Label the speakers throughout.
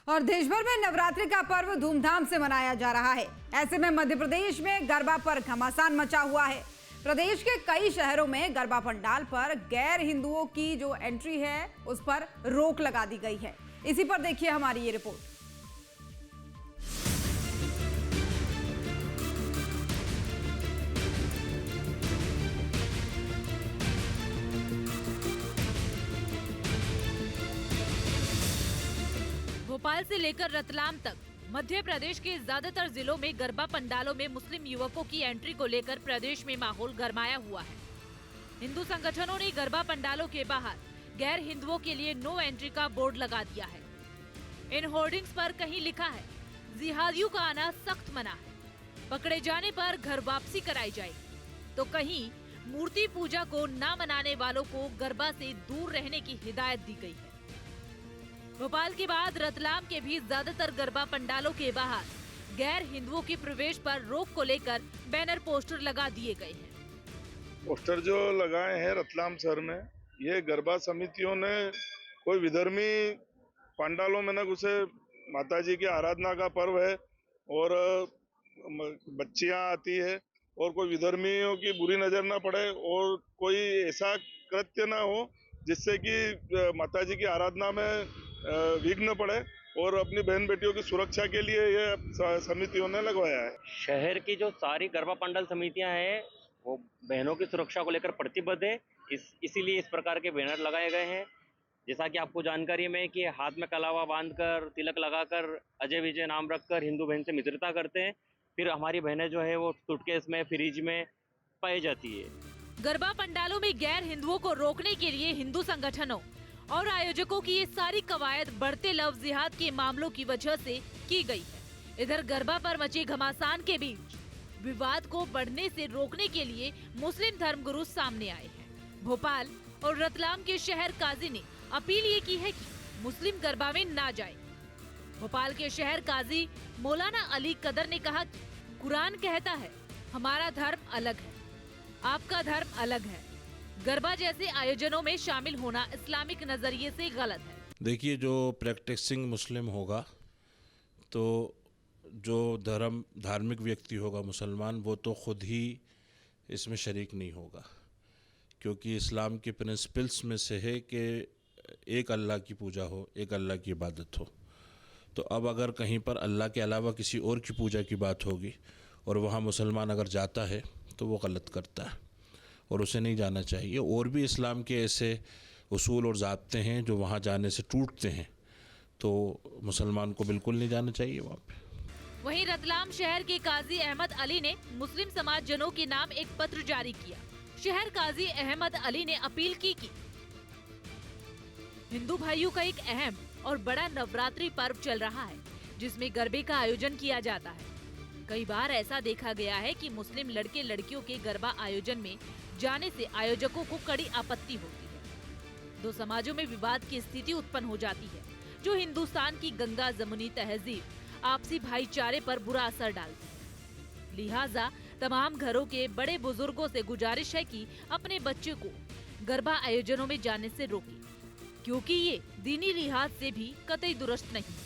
Speaker 1: और देश भर में नवरात्रि का पर्व धूमधाम से मनाया जा रहा है। ऐसे में मध्य प्रदेश में गरबा पर घमासान मचा हुआ है। प्रदेश के कई शहरों में गरबा पंडाल पर गैर हिंदुओं की जो एंट्री है उस पर रोक लगा दी गई है। इसी पर देखिए हमारी ये रिपोर्ट।
Speaker 2: भोपाल से लेकर रतलाम तक मध्य प्रदेश के ज्यादातर जिलों में गरबा पंडालों में मुस्लिम युवकों की एंट्री को लेकर प्रदेश में माहौल गरमाया हुआ है। हिंदू संगठनों ने गरबा पंडालों के बाहर गैर हिंदुओं के लिए नो एंट्री का बोर्ड लगा दिया है। इन होर्डिंग्स पर कहीं लिखा है जिहादियों का आना सख्त मना है, पकड़े जाने पर घर वापसी कराई जाएगी, तो कहीं मूर्ति पूजा को न मनाने वालों को गरबा से दूर रहने की हिदायत दी गई है। भोपाल के बाद रतलाम के भी ज्यादातर गरबा पंडालों के बाहर गैर हिंदुओं के प्रवेश पर रोक को लेकर बैनर पोस्टर लगा दिए गए हैं।
Speaker 3: पोस्टर जो लगाए हैं रतलाम शहर में, ये गरबा समितियों ने कोई विधर्मी पंडालों में न घुसे, माताजी की आराधना का पर्व है और बच्चियां आती है और कोई विधर्मियों की बुरी नजर ना पड़े और कोई ऐसा कृत्य ना हो जिससे कि माताजी की आराधना में विघ्न पड़े, और अपनी बहन बेटियों की सुरक्षा के लिए ये समितियों ने लगवाया है।
Speaker 4: शहर की जो सारी गरबा पंडाल समितियां हैं वो बहनों की सुरक्षा को लेकर प्रतिबद्ध है। इसीलिए इस प्रकार के बैनर लगाए गए हैं। जैसा कि आपको जानकारी में कि हाथ में कलावा बांधकर तिलक लगाकर अजय विजय नाम रखकर हिंदू बहन से मित्रता करते हैं, फिर हमारी बहनें जो है वो सूटकेस में फ्रिज में पाई जाती है।
Speaker 2: गरबा पंडालों में गैर हिंदुओं को रोकने के लिए हिंदू संगठनों और आयोजकों की ये सारी कवायद बढ़ते लव जिहाद के मामलों की वजह से की गई है। इधर गरबा पर मचे घमासान के बीच विवाद को बढ़ने से रोकने के लिए मुस्लिम धर्मगुरु सामने आए हैं। भोपाल और रतलाम के शहर काजी ने अपील ये की है कि मुस्लिम गरबा में ना जाए। भोपाल के शहर काजी मौलाना अली कदर ने कहा कि कुरान कहता है हमारा धर्म अलग है, आपका धर्म अलग है। गरबा जैसे आयोजनों में शामिल होना इस्लामिक नजरिए से गलत है।
Speaker 5: देखिए, जो प्रैक्टिसिंग मुस्लिम होगा तो जो धार्मिक व्यक्ति होगा मुसलमान, वो तो खुद ही इसमें शरीक नहीं होगा, क्योंकि इस्लाम के प्रिंसिपल्स में से है कि एक अल्लाह की पूजा हो, एक अल्लाह की इबादत हो। तो अब अगर कहीं पर अल्लाह के अलावा किसी और की पूजा की बात होगी और वहाँ मुसलमान अगर जाता है तो वो गलत करता है और उसे नहीं जाना चाहिए। और भी इस्लाम के ऐसे उसूल और ज़ाब्ते हैं जो वहाँ जाने से टूटते हैं, तो मुसलमान को बिल्कुल नहीं जाना चाहिए वहाँ पे।
Speaker 2: वहीं रतलाम शहर के काजी अहमद अली ने मुस्लिम समाज जनों के नाम एक पत्र जारी किया। शहर काजी अहमद अली ने अपील की कि हिंदू भाइयों का एक अहम और बड़ा नवरात्रि पर्व चल रहा है जिसमें गरबे का आयोजन किया जाता है। कई बार ऐसा देखा गया है कि मुस्लिम लड़के लड़कियों के गरबा आयोजन में जाने से आयोजकों को कड़ी आपत्ति होती है। दो समाजों में विवाद की स्थिति उत्पन्न हो जाती है जो हिंदुस्तान की गंगा जमुनी तहजीब, आपसी भाईचारे पर बुरा असर डालती है। लिहाजा तमाम घरों के बड़े बुजुर्गों से गुजारिश है कि अपने बच्चे को गरबा आयोजनों में जाने से रोकें, क्योंकि ये दीनी लिहाज से भी कतई दुरुस्त नहीं।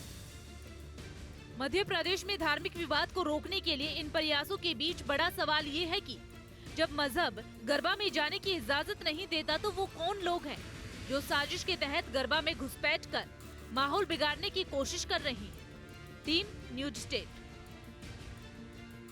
Speaker 2: मध्य प्रदेश में धार्मिक विवाद को रोकने के लिए इन प्रयासों के बीच बड़ा सवाल ये है कि जब मजहब गरबा में जाने की इजाजत नहीं देता तो वो कौन लोग हैं जो साजिश के तहत गरबा में घुसपैठ कर माहौल बिगाड़ने की कोशिश कर रही हैं। Team news state.